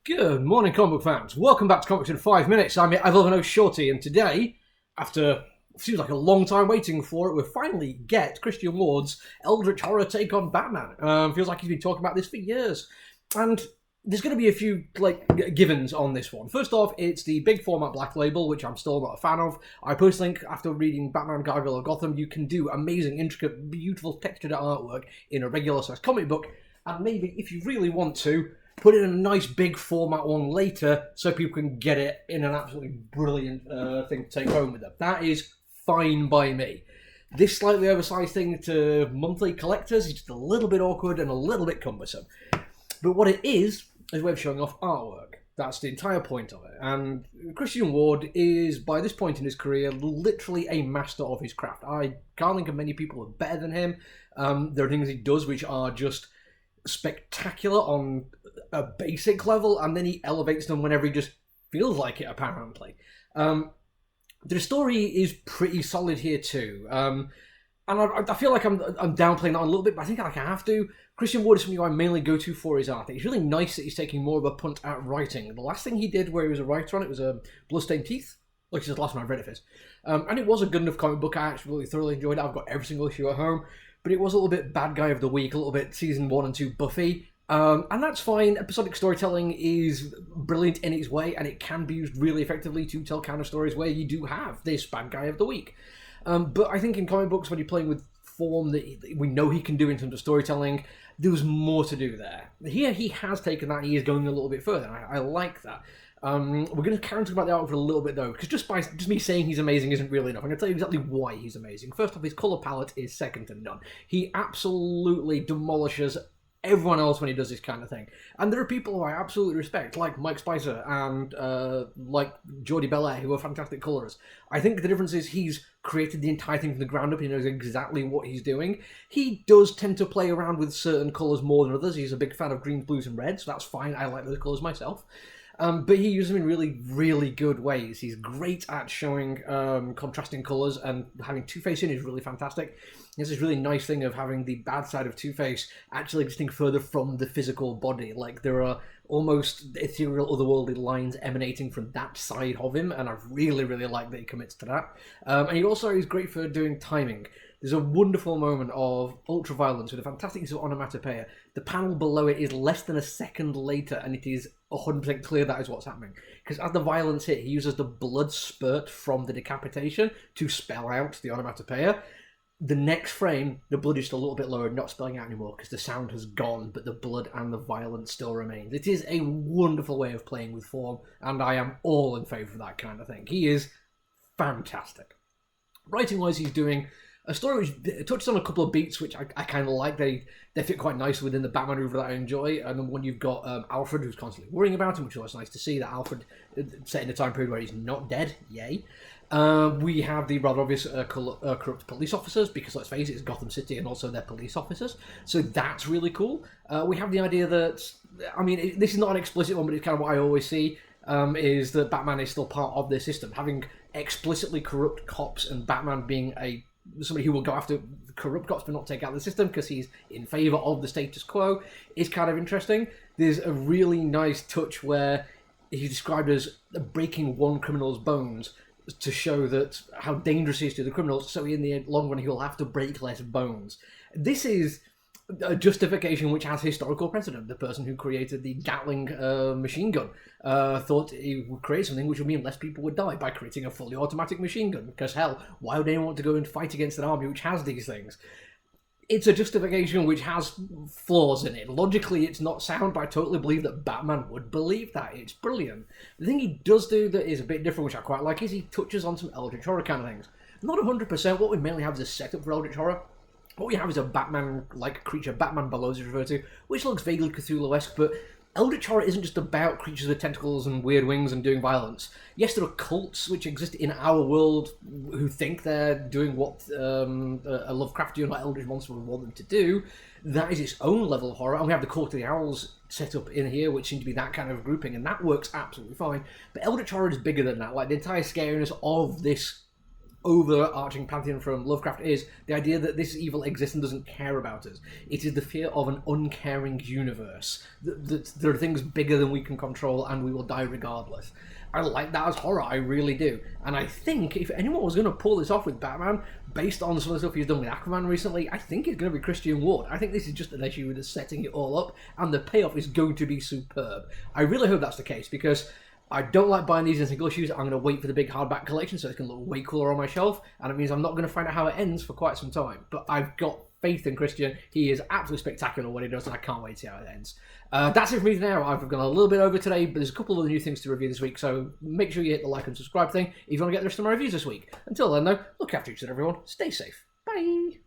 Good morning, comic book fans. Welcome back to Comics in 5 Minutes. I'm your Evelyn Shorty, and today, after seems like a long time waiting for it, we finally get Christian Ward's Eldritch Horror take on Batman. Feels like he's been talking about this for years. And there's going to be a few givens on this one. First off, it's the big format Black Label, which I'm still not a fan of. I personally think, after reading Batman Gargoyle of Gotham, you can do amazing, intricate, beautiful textured artwork in a regular size comic book, and maybe, if you really want to, put it in a nice big format one later so people can get it in an absolutely brilliant thing to take home with them. That is fine by me. This slightly oversized thing to monthly collectors is just a little bit awkward and a little bit cumbersome. But what it is a way of showing off artwork. That's the entire point of it. And Christian Ward is, by this point in his career, literally a master of his craft. I can't think of many people who are better than him. There are things he does which are just spectacular on a basic level, and then he elevates them whenever he just feels like it, apparently. The story is pretty solid here too, and I feel like I'm downplaying that a little bit, but I think I have to. Christian Ward is something I mainly go to for his art. It's really nice that he's taking more of a punt at writing. The last thing he did where he was a writer on it was Bloodstained Teeth, like it's the last one I've read of his, and it was a good enough comic book. I actually really thoroughly enjoyed it. I've got every single issue at home. But it was a little bit Bad Guy of the Week, a little bit Season 1 and 2 Buffy. And that's fine. Episodic storytelling is brilliant in its way, and it can be used really effectively to tell counter stories where you do have this Bad Guy of the Week. But I think in comic books, when you're playing with form that we know he can do in terms of storytelling, there's more to do there. Here he has taken that, he is going a little bit further. I like that. We're going to carry on talking about the art for a little bit though, because just me saying he's amazing isn't really enough. I'm going to tell you exactly why he's amazing. First off, his colour palette is second to none. He absolutely demolishes everyone else when he does this kind of thing. And there are people who I absolutely respect, like Mike Spicer and like Jordi Belair, who are fantastic colourists. I think the difference is he's created the entire thing from the ground up. He knows exactly what he's doing. He does tend to play around with certain colours more than others. He's a big fan of greens, blues and reds, so that's fine. I like those colours myself. But he uses them in really, really good ways. He's great at showing contrasting colours, and having Two-Face in is really fantastic. He has this really nice thing of having the bad side of Two-Face actually existing further from the physical body. Like, there are almost ethereal, otherworldly lines emanating from that side of him, and I really, really like that he commits to that. And he also is great for doing timing. There's a wonderful moment of ultra-violence with a fantastic use of onomatopoeia. The panel below it is less than a second later, and it is 100% clear that is what's happening. Because as the violence hit, he uses the blood spurt from the decapitation to spell out the onomatopoeia. The next frame, the blood is still a little bit lower, not spelling out anymore, because the sound has gone, but the blood and the violence still remains. It is a wonderful way of playing with form, and I am all in favour of that kind of thing. He is fantastic. Writing-wise, he's doing a story which touches on a couple of beats which I kind of like. They fit quite nicely within the Batman movie that I enjoy. And then when you've got Alfred, who's constantly worrying about him, which was nice to see, that Alfred set in a time period where he's not dead. Yay. We have the rather obvious corrupt police officers, because let's face it, it's Gotham City and also their police officers. So that's really cool. We have the idea that, I mean, this is not an explicit one, but it's kind of what I always see, is that Batman is still part of their system. Having explicitly corrupt cops and Batman being somebody who will go after corrupt cops but not take out the system because he's in favour of the status quo is kind of interesting. There's a really nice touch where he's described as breaking one criminal's bones to show that how dangerous he is to the criminals, so in the long run he'll have to break less bones. This is a justification which has historical precedent. The person who created the Gatling machine gun thought he would create something which would mean less people would die by creating a fully automatic machine gun. Because hell, why would anyone want to go and fight against an army which has these things? It's a justification which has flaws in it. Logically, it's not sound, but I totally believe that Batman would believe that. It's brilliant. The thing he does do that is a bit different, which I quite like, is he touches on some Eldritch Horror kind of things. Not 100%. What we mainly have is a setup for Eldritch Horror. What we have is a Batman-like creature, Batman Bellows is referred to, which looks vaguely Cthulhu-esque, but Eldritch Horror isn't just about creatures with tentacles and weird wings and doing violence. Yes, there are cults which exist in our world who think they're doing what a Lovecraftian or Eldritch monster would want them to do. That is its own level of horror, and we have the Court of the Owls set up in here, which seem to be that kind of grouping, and that works absolutely fine. But Eldritch Horror is bigger than that. Like, the entire scariness of this overarching pantheon from Lovecraft is the idea that this evil exists and doesn't care about us. It is the fear of an uncaring universe. That there are things bigger than we can control and we will die regardless. I like that as horror, I really do. And I think if anyone was going to pull this off with Batman, based on some of the stuff he's done with Aquaman recently, I think it's going to be Christian Ward. I think this is just an issue with setting it all up, and the payoff is going to be superb. I really hope that's the case, because I don't like buying these in single issues. I'm going to wait for the big hardback collection so it can look way cooler on my shelf, and it means I'm not going to find out how it ends for quite some time. But I've got faith in Christian. He is absolutely spectacular what he does, and I can't wait to see how it ends. That's it for me now. I've gone a little bit over today, but there's a couple of new things to review this week, so make sure you hit the like and subscribe thing if you want to get the rest of my reviews this week. Until then, though, look after each other, everyone. Stay safe. Bye.